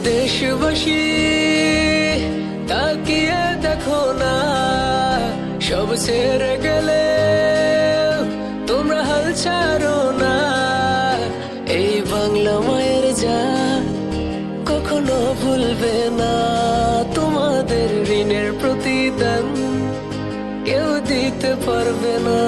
দেশবাসী তাকিয়ে দেখো না, সব ছেড়ে গেলে তোমরা হাল ছাড়ো না। এই বাংলা মায়ের জান কখনো ভুলবে না, তোমাদের ঋণের প্রতিদান কেউ দিতে পারবে না।